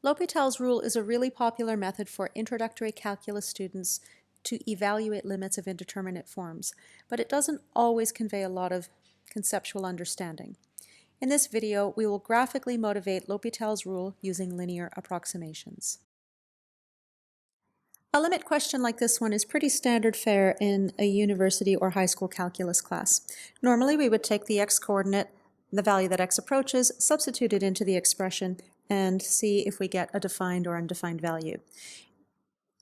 L'Hopital's rule is a really popular method for introductory calculus students to evaluate limits of indeterminate forms, but it doesn't always convey a lot of conceptual understanding. In this video, we will graphically motivate L'Hopital's rule using linear approximations. A limit question like this one is pretty standard fare in a university or high school calculus class. Normally, we would take the x-coordinate, the value that x approaches, substitute it into the expression, and see if we get a defined or undefined value.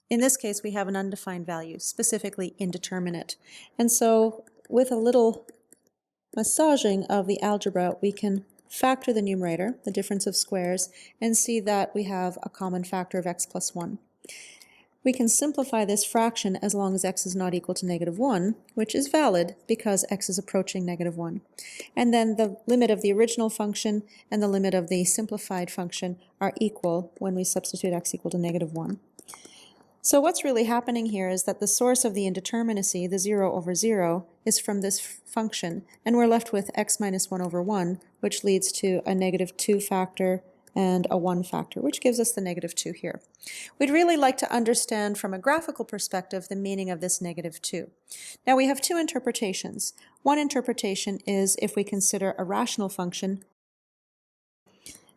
In this case, we have an undefined value, specifically indeterminate. And so with a little massaging of the algebra, we can factor the numerator, the difference of squares, and see that we have a common factor of x plus 1. We can simplify this fraction as long as x is not equal to -1, which is valid because x is approaching -1. And then the limit of the original function and the limit of the simplified function are equal when we substitute x equal to -1. So what's really happening here is that the source of the indeterminacy, the 0 over 0, is from this function, and we're left with x minus 1 over 1, which leads to a -2 factor and a 1 factor, which gives us the -2 here. We'd really like to understand from a graphical perspective the meaning of this -2. Now we have two interpretations. One interpretation is if we consider a rational function,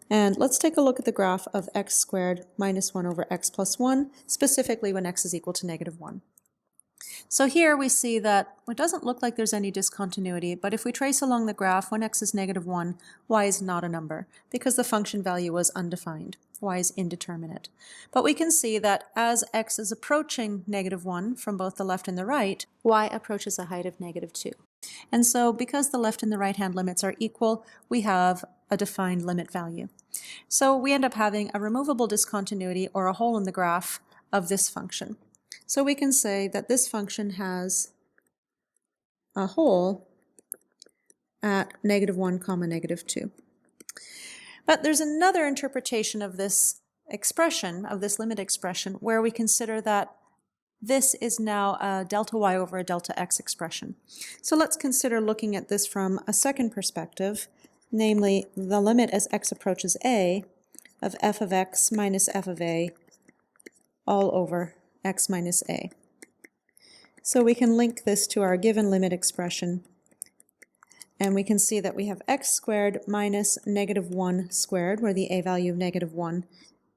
and let's take a look at the graph of x squared minus 1 over x plus 1, specifically when x is equal to -1. So here we see that it doesn't look like there's any discontinuity, but if we trace along the graph, when x is -1, y is not a number, because the function value was undefined. Y is indeterminate. But we can see that as x is approaching -1 from both the left and the right, y approaches a height of -2. And so because the left and the right-hand limits are equal, we have a defined limit value. So we end up having a removable discontinuity or a hole in the graph of this function. So we can say that this function has a hole at -1, -2. But there's another interpretation of this expression, of this limit expression, where we consider that this is now a delta y over a delta x expression. So let's consider looking at this from a second perspective, namely the limit as x approaches a of f of x minus f of a all over x minus a. So we can link this to our given limit expression, and we can see that we have x squared minus -1 squared, where the a value of -1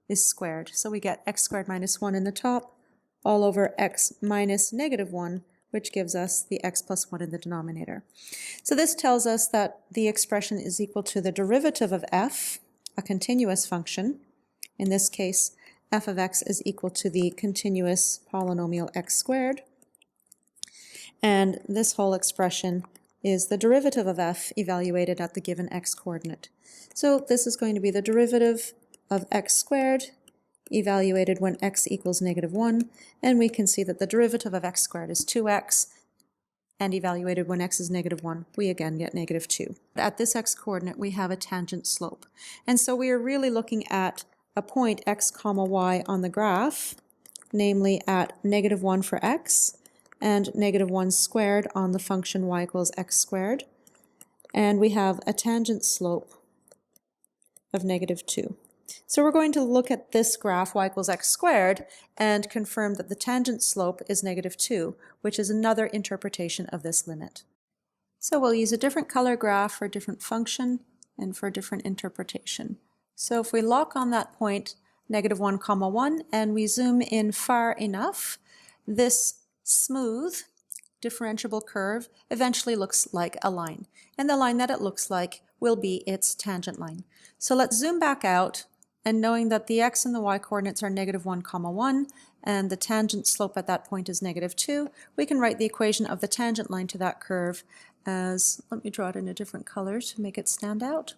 is squared. So we get x squared minus 1 in the top, all over x minus -1, which gives us the x plus 1 in the denominator. So this tells us that the expression is equal to the derivative of f, a continuous function. In this case, f of x is equal to the continuous polynomial x squared. And this whole expression is the derivative of f evaluated at the given x-coordinate. So this is going to be the derivative of x squared evaluated when x equals -1, and we can see that the derivative of x squared is 2x, and evaluated when x is -1, we again get -2. At this x-coordinate, we have a tangent slope. And so we are really looking at a point x comma y on the graph, namely at -1 for x, and -1 squared on the function y equals x squared, and we have a tangent slope of -2. So we're going to look at this graph, y equals x squared, and confirm that the tangent slope is -2, which is another interpretation of this limit. So we'll use a different color graph for a different function and for a different interpretation. So if we lock on that point -1, 1, and we zoom in far enough, this smooth differentiable curve eventually looks like a line. And the line that it looks like will be its tangent line. So let's zoom back out, and knowing that the x and the y coordinates are -1, 1, and the tangent slope at that point is -2, we can write the equation of the tangent line to that curve as, let me draw it in a different color to make it stand out,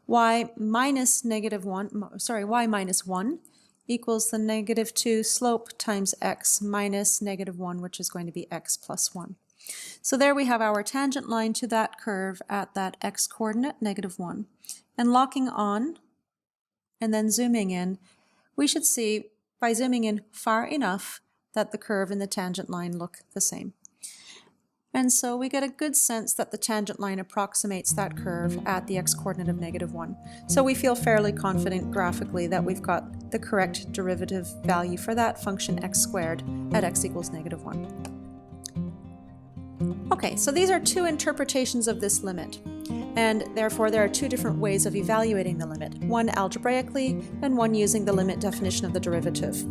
y minus -1 equals the -2 slope times x minus -1, which is going to be x plus 1. So there we have our tangent line to that curve at that x-coordinate, -1. And locking on and then zooming in, we should see, by zooming in far enough, that the curve and the tangent line look the same. And so we get a good sense that the tangent line approximates that curve at the x-coordinate of -1. So we feel fairly confident graphically that we've got the correct derivative value for that function x squared at x equals -1. Okay, so these are two interpretations of this limit, and therefore there are two different ways of evaluating the limit, one algebraically and one using the limit definition of the derivative.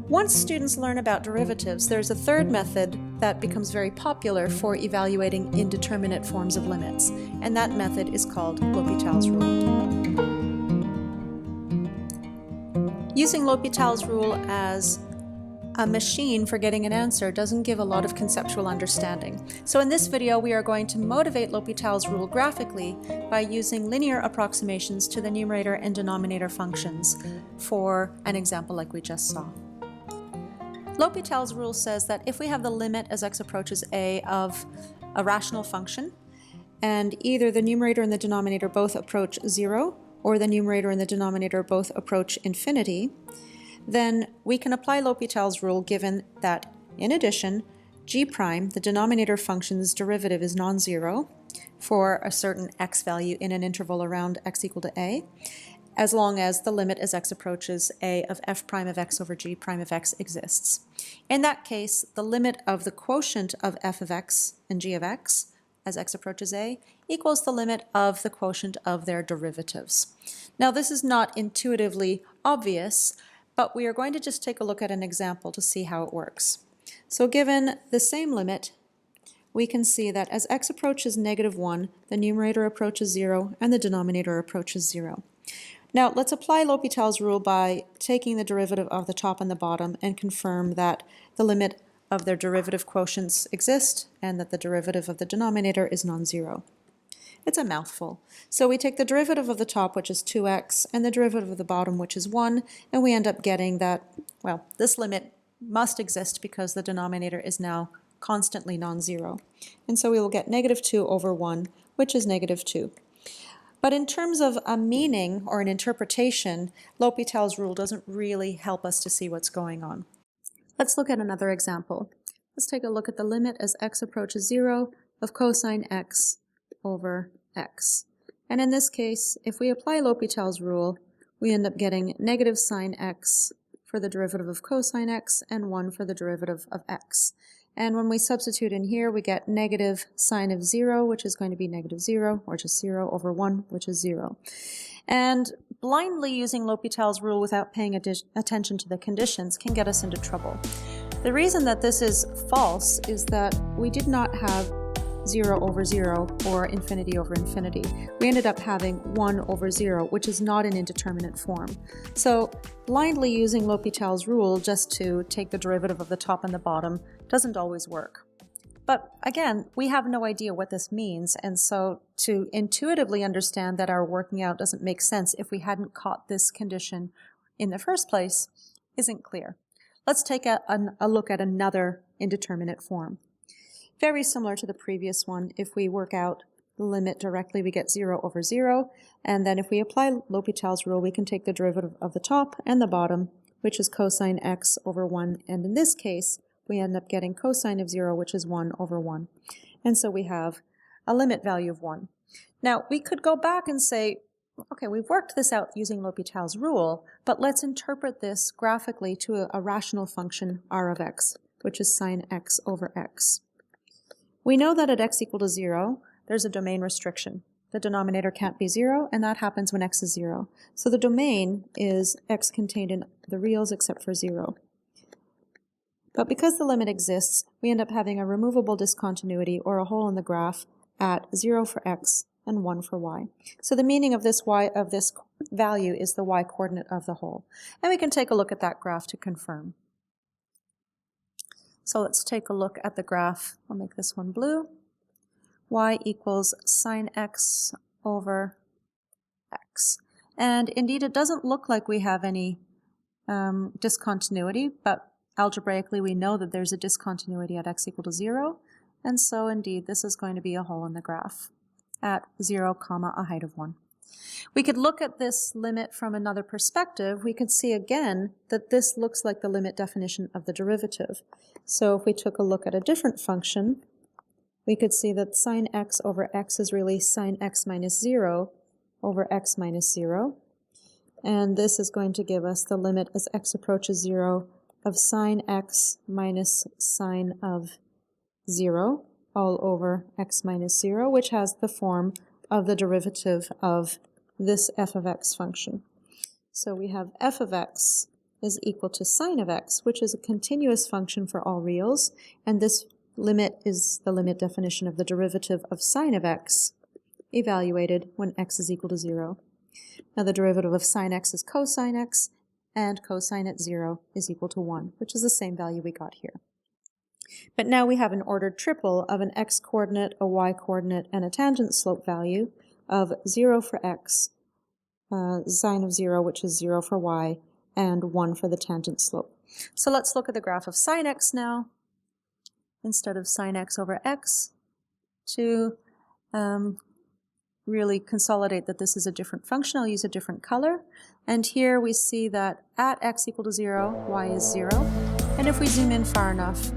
Once students learn about derivatives, there's a third method that becomes very popular for evaluating indeterminate forms of limits, and that method is called L'Hopital's rule. Using L'Hopital's rule as a machine for getting an answer doesn't give a lot of conceptual understanding. So in this video, we are going to motivate L'Hopital's rule graphically by using linear approximations to the numerator and denominator functions for an example like we just saw. L'Hopital's rule says that if we have the limit as x approaches a of a rational function, and either the numerator and the denominator both approach 0, or the numerator and the denominator both approach infinity, then we can apply L'Hopital's rule given that, in addition, g prime, the denominator function's derivative, is non-zero for a certain x value in an interval around x equal to a, as long as the limit as x approaches a of f prime of x over g prime of x exists. In that case, the limit of the quotient of f of x and g of x as x approaches a equals the limit of the quotient of their derivatives. Now, this is not intuitively obvious, but we are going to just take a look at an example to see how it works. So given the same limit, we can see that as x approaches -1, the numerator approaches 0 and the denominator approaches 0. Now, let's apply L'Hopital's rule by taking the derivative of the top and the bottom and confirm that the limit of their derivative quotients exist and that the derivative of the denominator is non-zero. It's a mouthful. So we take the derivative of the top, which is 2x, and the derivative of the bottom, which is 1, and we end up getting that, well, this limit must exist because the denominator is now constantly non-zero. And so we will get -2 over 1, which is -2. But in terms of a meaning or an interpretation, L'Hopital's rule doesn't really help us to see what's going on. Let's look at another example. Let's take a look at the limit as x approaches 0 of cosine x over x. And in this case, if we apply L'Hopital's rule, we end up getting negative sine x for the derivative of cosine x and 1 for the derivative of x. And when we substitute in here, we get negative sine of 0, which is going to be -0, or just 0 over 1, which is 0. And blindly using L'Hopital's rule without paying attention to the conditions can get us into trouble. The reason that this is false is that we did not have 0 over 0 or infinity over infinity. We ended up having 1 over 0, which is not an indeterminate form. So blindly using L'Hopital's rule just to take the derivative of the top and the bottom doesn't always work. But again, we have no idea what this means, and so to intuitively understand that our working out doesn't make sense if we hadn't caught this condition in the first place isn't clear. Let's take a look at another indeterminate form. Very similar to the previous one, if we work out the limit directly, we get 0 over 0, and then if we apply L'Hopital's rule, we can take the derivative of the top and the bottom, which is cosine x over 1, and in this case, we end up getting cosine of 0, which is 1 over 1. And so we have a limit value of 1. Now, we could go back and say, okay, we've worked this out using L'Hopital's rule, but let's interpret this graphically to a rational function r of x, which is sine x over x. We know that at x equal to 0, there's a domain restriction. The denominator can't be 0, and that happens when x is 0. So the domain is x contained in the reals except for 0. But because the limit exists, we end up having a removable discontinuity or a hole in the graph at 0 for x and 1 for y. So the meaning of this value is the y coordinate of the hole. And we can take a look at that graph to confirm. So let's take a look at the graph. I'll make this one blue. Y equals sine x over x. And indeed, it doesn't look like we have any discontinuity, but algebraically we know that there's a discontinuity at x equal to 0. And so indeed, this is going to be a hole in the graph at 0, a height of 1. We could look at this limit from another perspective. We could see again that this looks like the limit definition of the derivative. So if we took a look at a different function, we could see that sine x over x is really sine x minus 0 over x minus 0. And this is going to give us the limit as x approaches 0 of sine x minus sine of 0 all over x minus 0, which has the form of the derivative of this f of x function. So we have f of x is equal to sine of x, which is a continuous function for all reals, and this limit is the limit definition of the derivative of sine of x evaluated when x is equal to 0. Now the derivative of sine x is cosine x, and cosine at 0 is equal to 1, which is the same value we got here. But now we have an ordered triple of an x-coordinate, a y-coordinate, and a tangent slope value of 0 for x, sine of 0, which is 0 for y, and 1 for the tangent slope. So let's look at the graph of sine x now, instead of sine x over x, to really consolidate that this is a different function. I'll use a different color. And here we see that at x equal to 0, y is 0. And if we zoom in far enough,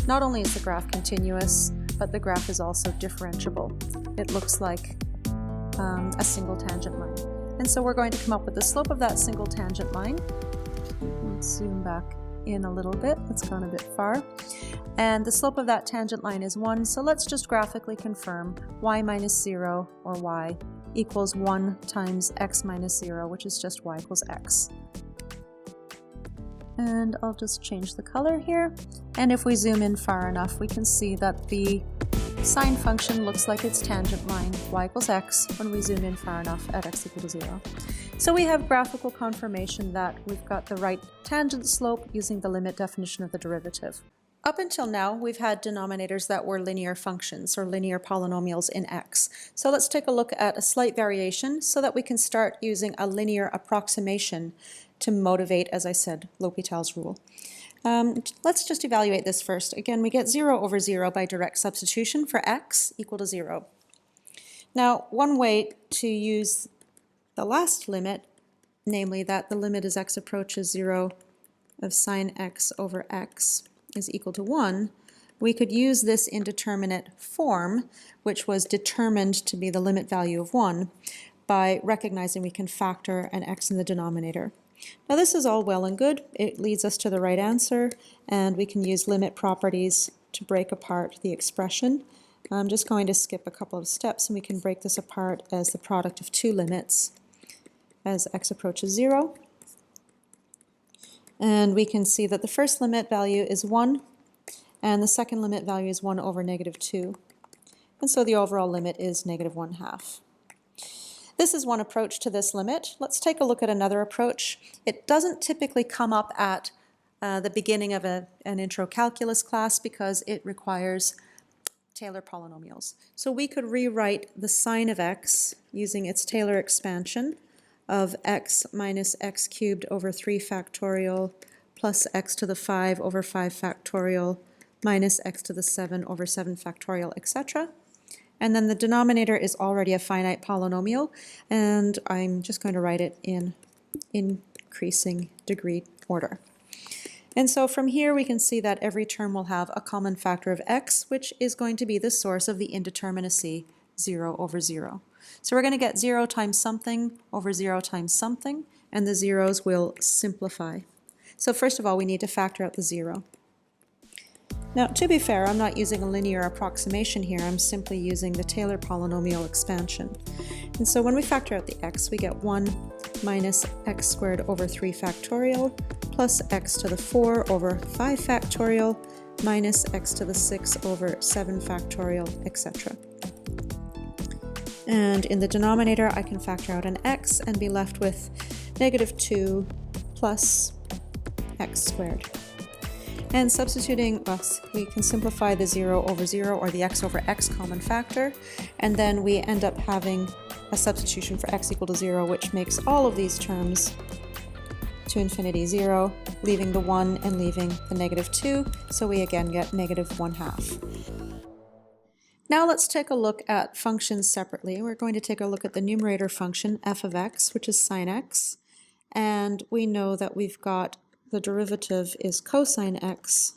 not only is the graph continuous, but the graph is also differentiable. It looks like a single tangent line. And so we're going to come up with the slope of that single tangent line. Let's zoom back in a little bit. It's gone a bit far. And the slope of that tangent line is 1, so let's just graphically confirm y minus 0, or y, equals 1 times x minus 0, which is just y equals x. And I'll just change the color here. And if we zoom in far enough, we can see that the sine function looks like its tangent line, y equals x, when we zoom in far enough at x equal to 0. So we have graphical confirmation that we've got the right tangent slope using the limit definition of the derivative. Up until now, we've had denominators that were linear functions or linear polynomials in x. So let's take a look at a slight variation so that we can start using a linear approximation to motivate, as I said, L'Hopital's rule. Let's just evaluate this first. Again, we get 0 over 0 by direct substitution for x equal to 0. Now, one way to use the last limit, namely that the limit as x approaches 0 of sine x over x is equal to 1, we could use this indeterminate form, which was determined to be the limit value of 1, by recognizing we can factor an x in the denominator. Now this is all well and good. It leads us to the right answer, and we can use limit properties to break apart the expression. I'm just going to skip a couple of steps, and we can break this apart as the product of two limits as x approaches 0. And we can see that the first limit value is 1, and the second limit value is 1 over negative 2. And so the overall limit is negative 1/2. This is one approach to this limit. Let's take a look at another approach. It doesn't typically come up at the beginning of an intro calculus class because it requires Taylor polynomials. So we could rewrite the sine of x using its Taylor expansion of x minus x cubed over 3 factorial plus x to the 5 over 5 factorial minus x to the 7 over 7 factorial, etc. And then the denominator is already a finite polynomial, and I'm just going to write it in increasing degree order. And so from here we can see that every term will have a common factor of x, which is going to be the source of the indeterminacy 0 over 0. So we're going to get 0 times something over 0 times something, and the zeros will simplify. So first of all, we need to factor out the 0. Now, to be fair, I'm not using a linear approximation here. I'm simply using the Taylor polynomial expansion. And so when we factor out the x, we get 1 minus x squared over 3 factorial plus x to the 4 over 5 factorial minus x to the 6 over 7 factorial, etc. And in the denominator, I can factor out an x and be left with negative 2 plus x squared. And substituting, we can simplify the 0 over 0 or the x over x common factor, and then we end up having a substitution for x equal to 0, which makes all of these terms to infinity 0, leaving the 1 and leaving the negative 2, so we again get negative 1/2. Now let's take a look at functions separately. We're going to take a look at the numerator function f of x, which is sine x, and we know that we've got the derivative is cosine x,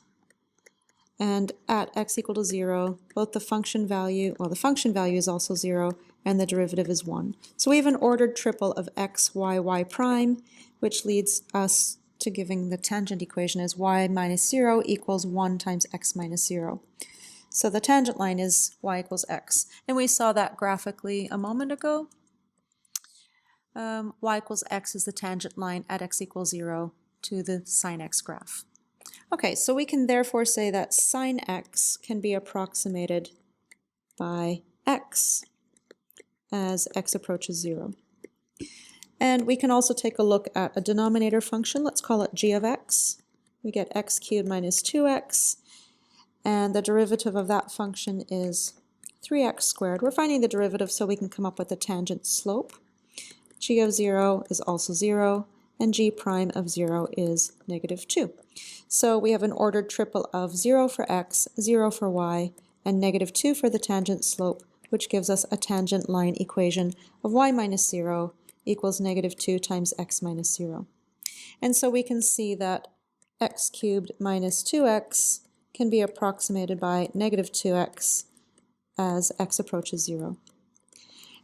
and at x equal to 0, both the function value, well, the function value is also 0, and the derivative is 1. So we have an ordered triple of x, y, y prime, which leads us to giving the tangent equation as y minus 0 equals 1 times x minus 0. So the tangent line is y equals x. And we saw that graphically a moment ago. Y equals x is the tangent line at x equals 0 to the sine x graph. Okay, so we can therefore say that sine x can be approximated by x as x approaches 0. And we can also take a look at a denominator function. Let's call it g of x. We get x cubed minus 2x, and the derivative of that function is 3x squared. We're finding the derivative so we can come up with the tangent slope. G of 0 is also 0, and g prime of 0 is negative 2. So we have an ordered triple of 0 for x, 0 for y, and negative 2 for the tangent slope, which gives us a tangent line equation of y minus 0 equals negative 2 times x minus 0. And so we can see that x cubed minus 2x can be approximated by negative 2x as x approaches 0.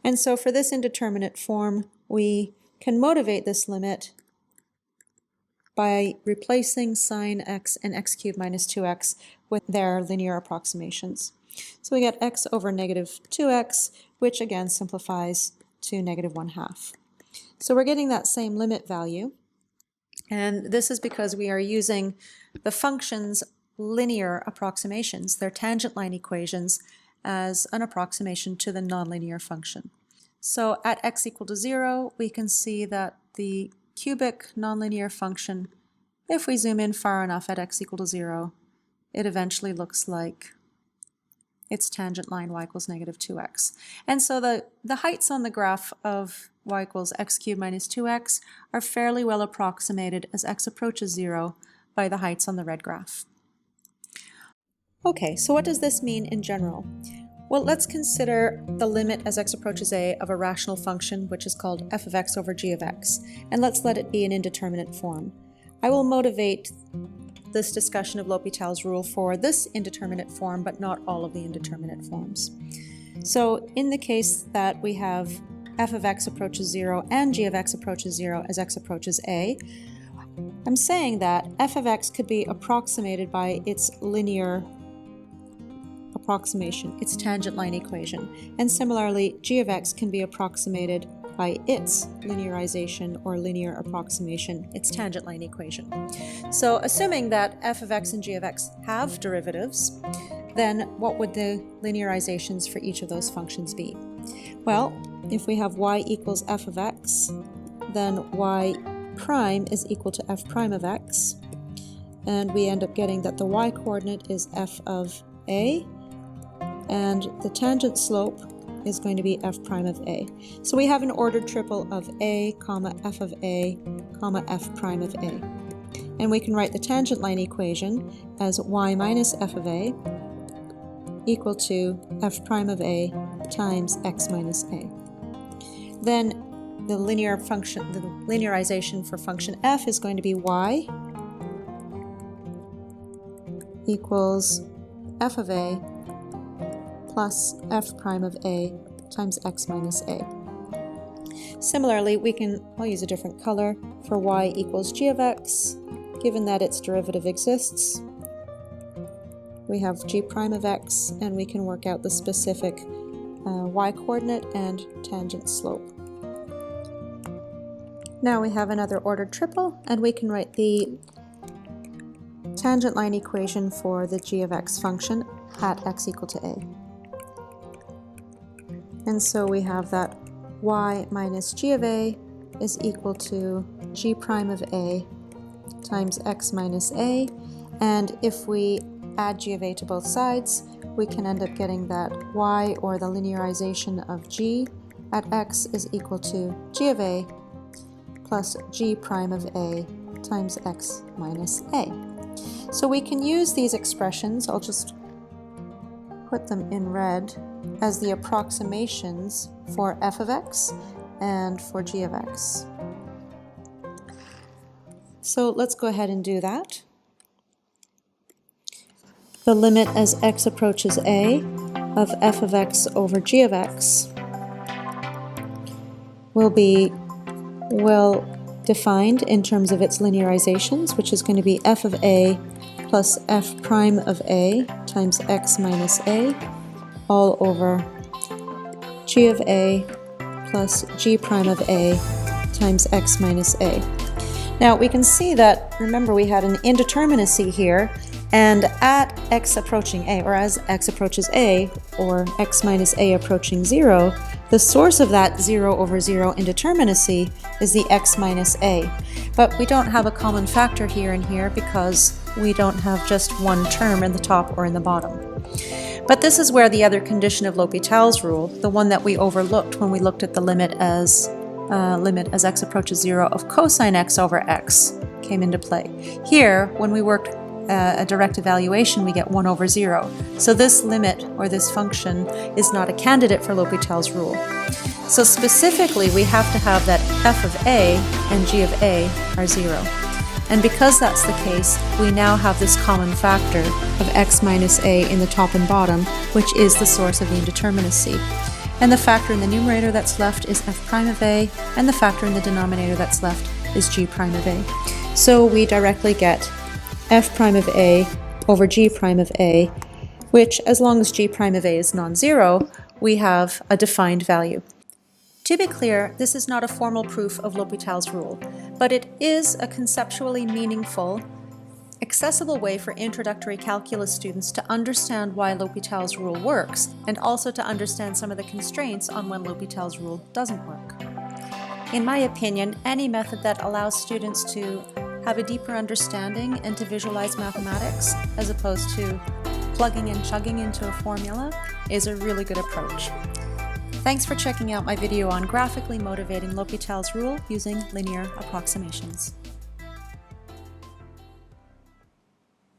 And so for this indeterminate form, we can motivate this limit by replacing sine x and x cubed minus 2x with their linear approximations. So we get x over negative 2x, which again simplifies to negative 1/2. So we're getting that same limit value, and this is because we are using the function's linear approximations, their tangent line equations, as an approximation to the nonlinear function. So at x equal to 0, we can see that the cubic nonlinear function, if we zoom in far enough at x equal to 0, it eventually looks like its tangent line y equals negative 2x. And so the heights on the graph of y equals x cubed minus 2x are fairly well approximated as x approaches 0 by the heights on the red graph. Okay, so what does this mean in general? Well, let's consider the limit as x approaches a of a rational function, which is called f of x over g of x, and let's let it be an indeterminate form. I will motivate this discussion of L'Hopital's rule for this indeterminate form, but not all of the indeterminate forms. So in the case that we have f of x approaches 0 and g of x approaches 0 as x approaches a, I'm saying that f of x could be approximated by its linear approximation, its tangent line equation, and similarly g of x can be approximated by its linearization or linear approximation, its tangent line equation. So assuming that f of x and g of x have derivatives, then what would the linearizations for each of those functions be? Well, if we have y equals f of x, then y prime is equal to f prime of x, and we end up getting that the y coordinate is f of a, and the tangent slope is going to be f prime of a. So we have an ordered triple of a, comma f of a, comma f prime of a. And we can write the tangent line equation as y minus f of a equal to f prime of a times x minus a. Then the linear function, the linearization for function f is going to be y equals f of a plus f prime of a times x minus a. Similarly, I'll use a different color for y equals g of x, given that its derivative exists. We have g prime of x, and we can work out the specific y coordinate and tangent slope. Now we have another ordered triple, and we can write the tangent line equation for the g of x function at x equal to a. And so we have that y minus g of a is equal to g prime of a times x minus a, and if we add g of a to both sides, we can end up getting that y, or the linearization of g at x, is equal to g of a plus g prime of a times x minus a. So we can use these expressions, I'll just put them in red, as the approximations for f of x and for g of x. So let's go ahead and do that. the limit as x approaches a of f of x over g of x will be well defined in terms of its linearizations, which is going to be f of a plus f prime of a times x minus a all over g of a plus g prime of a times x minus a. Now we can see that, remember, we had an indeterminacy here, and at x approaching a, or as x approaches a, or x minus a approaching 0, the source of that 0 over 0 indeterminacy is the x minus a. But we don't have a common factor here and here because we don't have just one term in the top or in the bottom. But this is where the other condition of L'Hopital's rule, the one that we overlooked when we looked at the limit as x approaches 0 of cosine x over x, came into play. Here, when we worked a direct evaluation, we get 1 over 0. So this limit, or this function, is not a candidate for L'Hopital's rule. So specifically, we have to have that f of a and g of a are 0. And because that's the case, we now have this common factor of x minus a in the top and bottom, which is the source of the indeterminacy. And the factor in the numerator that's left is f prime of a, and the factor in the denominator that's left is g prime of a. So we directly get f prime of a over g prime of a, which, as long as g prime of a is non-zero, we have a defined value. To be clear, this is not a formal proof of L'Hopital's rule, but it is a conceptually meaningful, accessible way for introductory calculus students to understand why L'Hopital's rule works, and also to understand some of the constraints on when L'Hopital's rule doesn't work. In my opinion, any method that allows students to have a deeper understanding and to visualize mathematics, as opposed to plugging and chugging into a formula, is a really good approach. Thanks for checking out my video on graphically motivating L'Hopital's rule using linear approximations.